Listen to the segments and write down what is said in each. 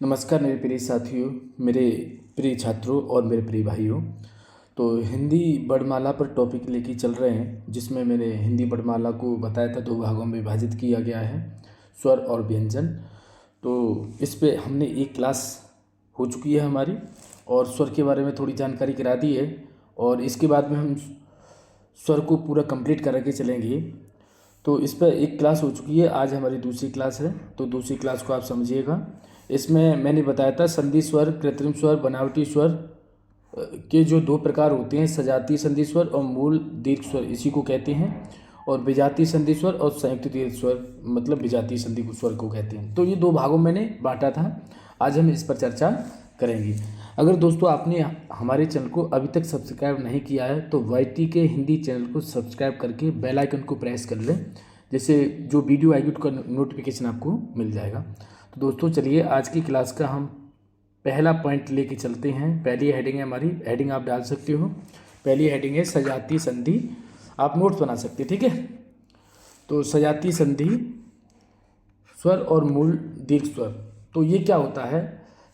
नमस्कार मेरे प्रिय साथियों, मेरे प्रिय छात्रों और मेरे प्रिय भाइयों। तो हिंदी वर्णमाला पर टॉपिक लेके चल रहे हैं, जिसमें मैंने हिंदी वर्णमाला को बताया था 2 भागों में विभाजित किया गया है, स्वर और व्यंजन। तो इस पे हमने एक क्लास हो चुकी है हमारी, और स्वर के बारे में थोड़ी जानकारी करा दी है, और इसके बाद में हम स्वर को पूरा कंप्लीट करा के चलेंगे। तो इस पर एक क्लास हो चुकी है, आज हमारी दूसरी क्लास है। तो दूसरी क्लास को आप समझिएगा। इसमें मैंने बताया था संधि स्वर, कृत्रिम स्वर, बनावटी स्वर के जो 2 प्रकार होते हैं, सजातीय संधि स्वर और मूल दीर्घ स्वर, इसी को कहते हैं। और विजातीय संधि स्वर और संयुक्त दीर्घ स्वर, मतलब विजातीय संधि स्वर को कहते हैं। तो ये 2 भागों में मैंने बांटा था, आज हम इस पर चर्चा करेंगे। अगर दोस्तों आपने हमारे चैनल को अभी तक सब्सक्राइब नहीं किया है तो वाईटी के हिंदी चैनल को सब्सक्राइब करके बेल आइकन को प्रेस कर लें, जिससे जो वीडियो आएगी उसका नोटिफिकेशन आपको मिल जाएगा। तो दोस्तों चलिए आज की क्लास का हम पहला पॉइंट लेके चलते हैं। पहली हेडिंग है हमारी, हेडिंग आप डाल सकते हो। पहली हेडिंग है सजातीय संधि, आप नोट्स बना सकते हैं, ठीक है। तो सजातीय संधि, स्वर और मूल दीर्घ स्वर। तो ये क्या होता है?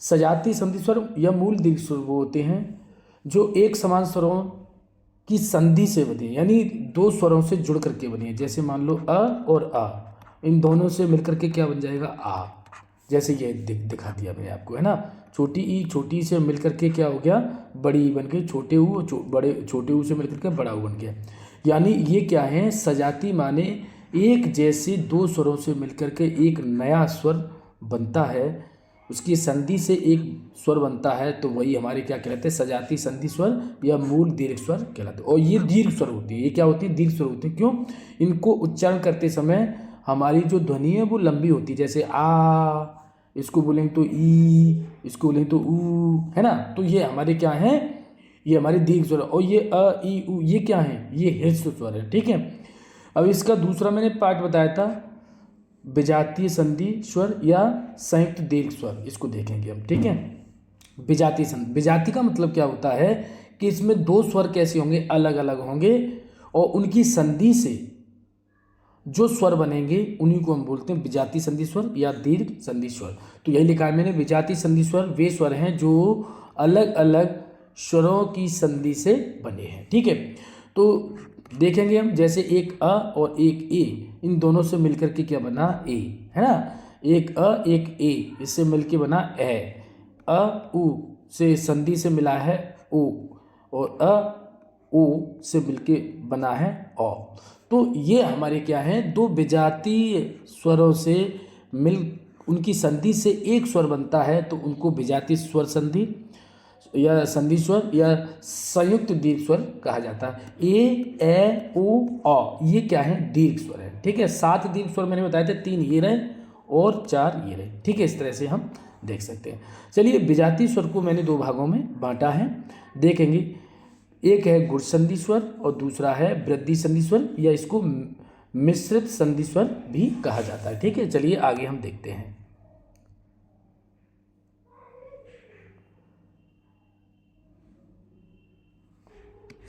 सजातीय संधि स्वर या मूल दीर्घ स्वर वो होते हैं जो एक समान स्वरों की संधि से बने, यानी 2 स्वरों से जुड़ करके बने। जैसे मान लो अ और आ, इन दोनों से मिलकर के क्या बन जाएगा? आ। जैसे ये दिखा दिया मैंने आपको, है ना। छोटी ई छोटी से मिलकर के क्या हो गया? बड़ी ई बन गई। छोटे ऊ छोटे ऊ से मिलकर के बड़ा ऊ बन गया। यानी ये क्या है? सजाती माने एक जैसे 2 स्वरों से मिलकर के एक नया स्वर बनता है, उसकी संधि से एक स्वर बनता है, तो वही हमारे क्या कहलाते हैं? सजाती संधि स्वर या मूल दीर्घ स्वर कहलाते हैं। और ये दीर्घ स्वर होती है। ये क्या होती है? दीर्घ स्वर होती है। क्यों? इनको उच्चारण करते समय हमारी जो ध्वनि है वो लंबी होती है। जैसे आ, इसको बोलेंगे तो ई, इसको बोलेंगे तो ऊ, है ना। तो ये हमारे क्या है? ये हमारे दीर्घ स्वर। और ये अ ई उ, ये क्या है? ये ह्रस्व स्वर है, ठीक है। अब इसका दूसरा मैंने पार्ट बताया था, विजातीय संधि स्वर या संयुक्त दीर्घ स्वर, इसको देखेंगे हम, ठीक है। विजातीय संधि, विजातीय का मतलब क्या होता है कि इसमें 2 स्वर कैसे होंगे? अलग अलग होंगे, और उनकी संधि से जो स्वर बनेंगे उन्हीं को हम बोलते हैं विजातीय संधि स्वर या दीर्घ संधि स्वर। तो यही लिखा है मैंने, विजातीय संधि स्वर वे स्वर हैं जो अलग अलग स्वरों की संधि से बने हैं, ठीक है। तो देखेंगे हम, जैसे एक अ और एक ए, इन दोनों से मिलकर के क्या बना? ए, है ना। एक अ एक ए, इससे मिलके बना ए। अ उ से संधि से मिला है ओ, और अ ओ से मिलके बना है औ। तो ये हमारे क्या है? 2 विजातीय स्वरों से मिल उनकी संधि से एक स्वर बनता है, तो उनको विजातीय स्वर संधि या संधि स्वर या संयुक्त दीर्घ स्वर कहा जाता है। ए ओ औ, ये क्या है? दीर्घ स्वर है, ठीक है। 7 दीर्घ स्वर मैंने बताए थे, 3 ये रहे और 4 ये रहे, ठीक है। इस तरह से हम देख सकते हैं। चलिए, विजातीय स्वर को मैंने 2 भागों में बांटा है, देखेंगे। एक है गुण संधि स्वर और दूसरा है वृद्धि संधि स्वर, या इसको मिश्रित संधि स्वर भी कहा जाता है, ठीक है। चलिए आगे हम देखते हैं।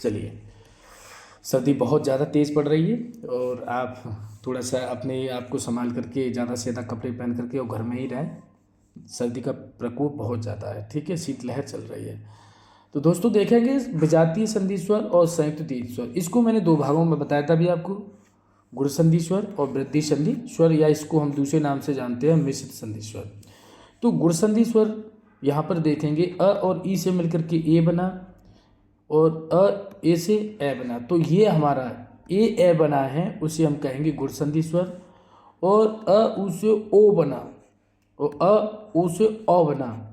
चलिए, सर्दी बहुत ज़्यादा तेज़ पड़ रही है और आप थोड़ा सा अपने आप को संभाल करके ज़्यादा से ज़्यादा कपड़े पहन करके और घर में ही रहें। सर्दी का प्रकोप बहुत ज़्यादा है, ठीक है। शीतलहर चल रही है। तो दोस्तों देखेंगे विजातीय संधि स्वर और संयुक्त दीर्घ स्वर। इसको मैंने 2 भागों में बताया था अभी आपको, गुण संधि स्वर और वृद्धि संधि स्वर, या इसको हम दूसरे नाम से जानते हैं मिश्रित संधि स्वर। तो गुण संधि स्वर यहाँ पर देखेंगे, अ और ई से मिलकर के ए बना, और अ ए से ए बना। तो ये हमारा ए बना है, उसे हम कहेंगे गुण संधि स्वर। और अ उ से ओ बना, और अ ओ से औ बना,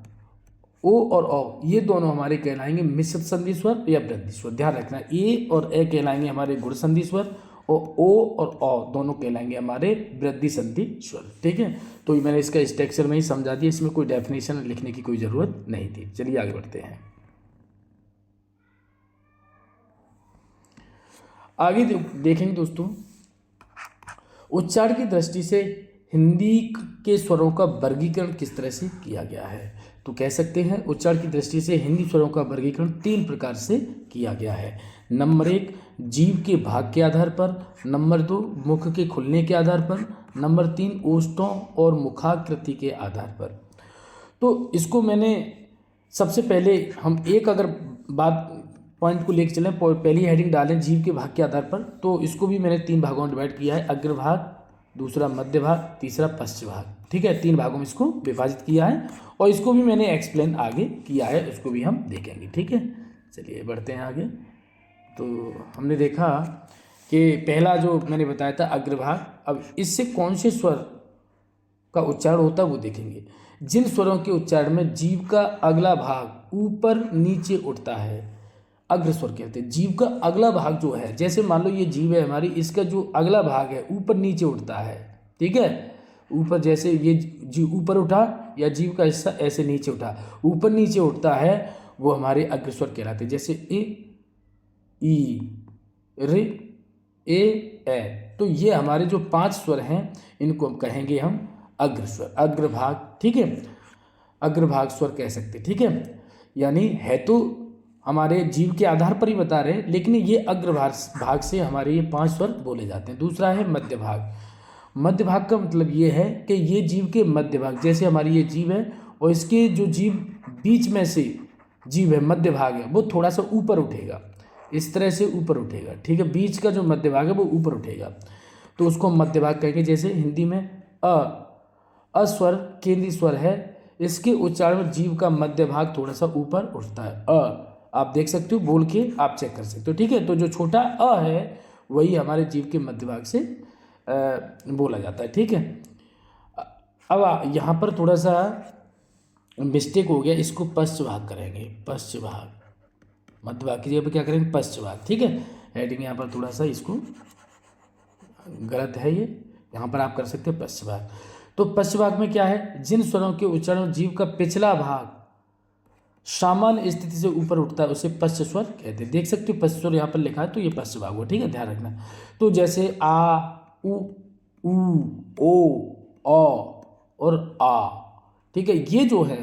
ओ और औ, ये दोनों हमारे कहलाएंगे मिश्रित संधि स्वर या वृद्धि स्वर। ध्यान रखना, ए और ए कहलाएंगे हमारे गुण संधि स्वर, और ओ और औ दोनों कहलाएंगे हमारे वृद्धि संधि स्वर, ठीक है। तो मैंने इसका स्ट्रक्चर में ही समझा दिया, इसमें कोई डेफिनेशन लिखने की कोई ज़रूरत नहीं थी। चलिए आगे बढ़ते हैं। आगे देखेंगे दोस्तों, उच्चारण की दृष्टि से हिंदी के स्वरों का वर्गीकरण किस तरह से किया गया है। तो कह सकते हैं उच्चारण की दृष्टि से हिंदी स्वरों का वर्गीकरण 3 प्रकार से किया गया है। नंबर 1, जीभ के भाग के आधार पर। नंबर 2, मुख के खुलने के आधार पर। नंबर 3, ओष्ठों और मुखाकृति के आधार पर। तो इसको मैंने सबसे पहले हम एक अगर बात पॉइंट को लेकर चलें, पहली हेडिंग डालें जीव के भाग के आधार पर, तो इसको भी मैंने 3 भागों में डिवाइड किया है, अग्रभाग, दूसरा मध्य भाग, तीसरा पश्च भाग। ठीक है, 3 भागों में इसको विभाजित किया है और इसको भी मैंने एक्सप्लेन आगे किया है, उसको भी हम देखेंगे। ठीक है, चलिए बढ़ते हैं आगे। तो हमने देखा कि पहला जो मैंने बताया था अग्रभाग, अब इससे कौन से स्वर का उच्चारण होता है वो देखेंगे। जिन स्वरों के उच्चारण में जीव का अगला भाग ऊपर नीचे उठता है, अग्रस्वर कहते हैं। जीव का अगला भाग जो है, जैसे मान लो ये जीव है हमारी, इसका जो अगला भाग है ऊपर नीचे उठता है। ठीक है, ऊपर जैसे ये जीव ऊपर उठा या जीव का हिस्सा ऐसे नीचे उठा, ऊपर नीचे उठता है, वो हमारे अग्रस्वर कहलाते हैं। जैसे ए, ई, रे, ए। तो ये हमारे जो 5 स्वर हैं इनको कहेंगे हम अग्रस्वर, अग्रभाग। ठीक है, अग्रभाग स्वर कह सकते। ठीक है, यानी है तो हमारे जीव के आधार पर ही बता रहे हैं, लेकिन ये अग्रभाग से हमारे ये 5 स्वर बोले जाते हैं। दूसरा है मध्य भाग। मध्य भाग का मतलब ये है कि ये जीव के मध्य भाग, जैसे हमारी ये जीव है और इसके जो जीव बीच में से जीव है, मध्य भाग है, वो थोड़ा सा ऊपर उठेगा, इस तरह से ऊपर उठेगा। ठीक है, बीच का जो मध्य भाग है वो ऊपर उठेगा, तो उसको मध्य भाग कहेंगे। जैसे हिंदी में अस्वर केंद्रीय स्वर है, इसके उच्चारण में जीव का मध्य भाग थोड़ा सा ऊपर उठता है। आप देख सकते हो, बोल के आप चेक कर सकते हो। ठीक है, तो जो छोटा अ है वही हमारे जीव के मध्य भाग से बोला जाता है। ठीक है, अब यहाँ पर थोड़ा सा मिस्टेक हो गया, इसको पश्च भाग करेंगे, पश्च भाग, मध्य भाग की जगह पर क्या करेंगे, पश्च भाग। ठीक है, हेडिंग यहाँ पर थोड़ा सा इसको गलत है, ये यहाँ पर आप कर सकते हैं पश्च भाग। तो पश्च भाग में क्या है, जिन स्वरों के उच्चारण में जीव का पिछला भाग सामान्य स्थिति से ऊपर उठता है उसे पश्च स्वर कहते हैं। देख सकते हो पश्च स्वर यहाँ पर लिखा है, तो ये पश्च भाग हुआ। ठीक है, ध्यान रखना। तो जैसे आ, उ, ओ, और आ। ठीक है, ये जो है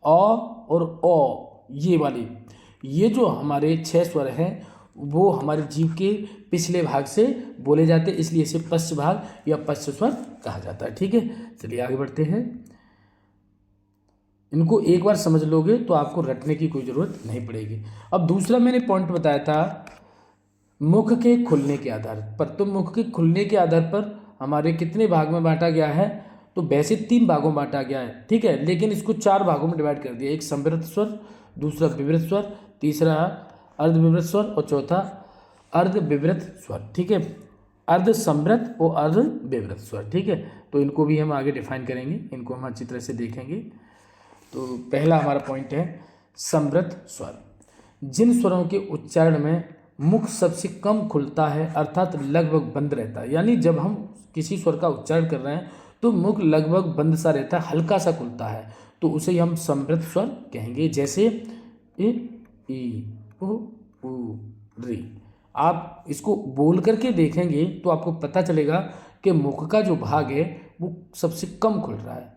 अ और ओ, ये वाली, ये जो हमारे 6 स्वर हैं वो हमारे जीव के पिछले भाग से बोले जाते हैं, इसलिए इसे पश्च भाग या पश्च स्वर कहा जाता है। ठीक है, चलिए आगे बढ़ते हैं। इनको एक बार समझ लोगे तो आपको रटने की कोई ज़रूरत नहीं पड़ेगी। अब दूसरा मैंने पॉइंट बताया था मुख के खुलने के आधार पर। तो मुख के खुलने के आधार पर हमारे कितने भाग में बांटा गया है, तो वैसे 3 भागों में बांटा गया है। ठीक है, लेकिन इसको 4 भागों में डिवाइड कर दिया, एक संवृत स्वर, दूसरा विवृत स्वर, तीसरा अर्धविवृत स्वर और चौथा अर्धविवृत स्वर। ठीक है, अर्ध संवृत और अर्ध विवृत स्वर। ठीक है, तो इनको भी हम आगे डिफाइन करेंगे, इनको हम अच्छी तरह से देखेंगे। तो पहला हमारा पॉइंट है संवृत स्वर। जिन स्वरों के उच्चारण में मुख सबसे कम खुलता है, अर्थात लगभग बंद रहता है, यानी जब हम किसी स्वर का उच्चारण कर रहे हैं तो मुख लगभग बंद सा रहता है, हल्का सा खुलता है, तो उसे हम संवृत स्वर कहेंगे। जैसे ए, ई, उ, री। आप इसको बोल करके देखेंगे तो आपको पता चलेगा कि मुख का जो भाग है वो सबसे कम खुल रहा है।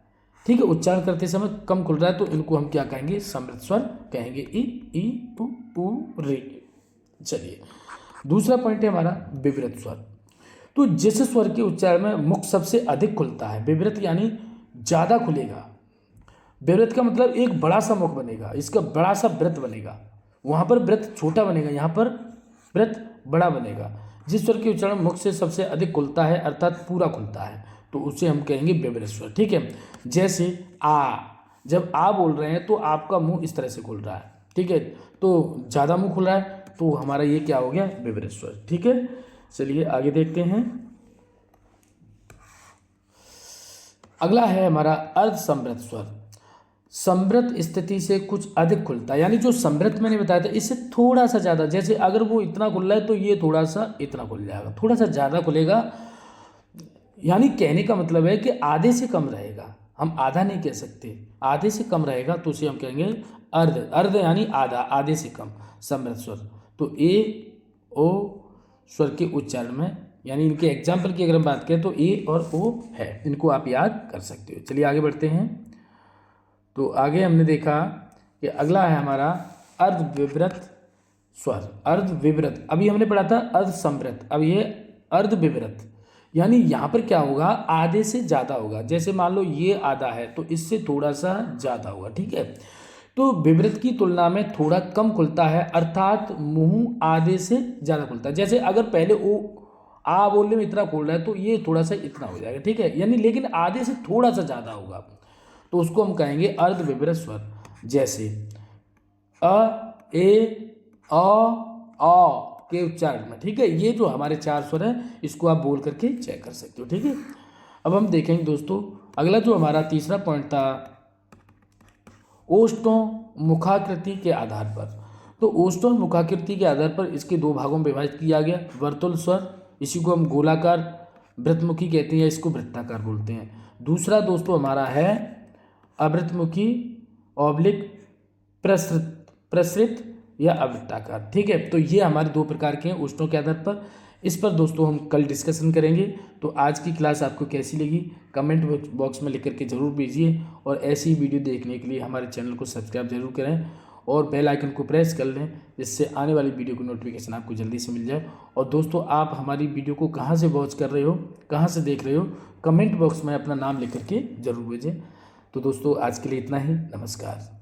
ठीक है, उच्चारण करते समय कम खुल रहा है, तो इनको हम क्या कहेंगे, संवृत स्वर कहेंगे, ई, उ, री। चलिए दूसरा पॉइंट है हमारा विवृत स्वर। तो जिस स्वर के उच्चारण में मुख सबसे अधिक खुलता है, विवृत यानी ज़्यादा खुलेगा। विवृत का मतलब एक बड़ा सा मुख बनेगा, इसका बड़ा सा वृत्त बनेगा, वहाँ पर वृत्त छोटा बनेगा, यहाँ पर वृत्त बड़ा बनेगा। जिस स्वर के उच्चारण मुख से सबसे अधिक खुलता है, अर्थात पूरा खुलता है, तो उसे हम कहेंगे विवृत स्वर। ठीक है, जैसे आ, जब आ बोल रहे हैं तो आपका मुंह इस तरह से खुल रहा है। ठीक है, तो ज़्यादा मुंह खुल रहा है, तो हमारा ये क्या हो गया, विवृत स्वर। ठीक है, चलिए आगे देखते हैं। अगला है हमारा अर्ध संवृत स्वर। संवृत स्थिति से कुछ अधिक खुलता है, यानी जो संवृत मैंने बताया था इससे थोड़ा सा ज़्यादा, जैसे अगर वो इतना खुल रहा है तो ये थोड़ा सा इतना खुल जाएगा, थोड़ा सा ज़्यादा खुलेगा। यानी कहने का मतलब है कि आधे से कम रहेगा, हम आधा नहीं कह सकते, आधे से कम रहेगा तो उसे हम कहेंगे अर्ध। अर्ध यानी आधा, आधे से कम संवृत स्वर। तो ए, ओ स्वर के उच्चारण में, यानी इनके एग्जाम्पल की अगर हम बात करें तो ए और ओ है, इनको आप याद कर सकते हो। चलिए आगे बढ़ते हैं। तो आगे हमने देखा कि अगला है हमारा अर्धविवृत स्वर। अर्धविवृत, अभी हमने पढ़ा था अर्ध संवृत, अब ये अर्धविवृत, यानी यहाँ पर क्या होगा, आधे से ज़्यादा होगा। जैसे मान लो ये आधा है तो इससे थोड़ा सा ज़्यादा होगा, ठीक है। तो विवृत की तुलना में थोड़ा कम खुलता है, अर्थात मुंह आधे से ज़्यादा खुलता है। जैसे अगर पहले ओ आ बोलने में इतना खोल रहा है तो ये थोड़ा सा इतना हो जाएगा, ठीक है, यानी लेकिन आधे से थोड़ा सा ज़्यादा होगा, तो उसको हम कहेंगे अर्ध विवृत स्वर। जैसे अ, ए, अ के उच्चारण में, ठीक है। ये जो हमारे 4 स्वर हैं इसको आप बोल करके चेक कर सकते हो, ठीक है। अब हम देखेंगे दोस्तों अगला जो हमारा तीसरा पॉइंट था, ओष्ठों मुखाकृति के आधार पर। तो ओष्ठों मुखाकृति के आधार पर इसके 2 भागों में विभाजित किया गया। वर्तुल स्वर, इसी को हम गोलाकार वृत्तमुखी कहते हैं या इसको वृत्ताकार बोलते हैं। दूसरा दोस्तों हमारा है अवृत्तमुखी ऑब्लिक प्रसृत या अवृत्ताकार, ठीक है। तो ये हमारे 2 प्रकार के हैं ओष्ठों के आधार पर। इस पर दोस्तों हम कल डिस्कशन करेंगे। तो आज की क्लास आपको कैसी लगी कमेंट बॉक्स में लिख करके ज़रूर भेजिए, और ऐसी वीडियो देखने के लिए हमारे चैनल को सब्सक्राइब जरूर करें और बेल आइकन को प्रेस कर लें, जिससे आने वाली वीडियो की नोटिफिकेशन आपको जल्दी से मिल जाए। और दोस्तों आप हमारी वीडियो को कहाँ से वॉच कर रहे हो, कहाँ से देख रहे हो, कमेंट बॉक्स में अपना नाम लिख करके ज़रूर भेजें। तो दोस्तों आज के लिए इतना ही, नमस्कार।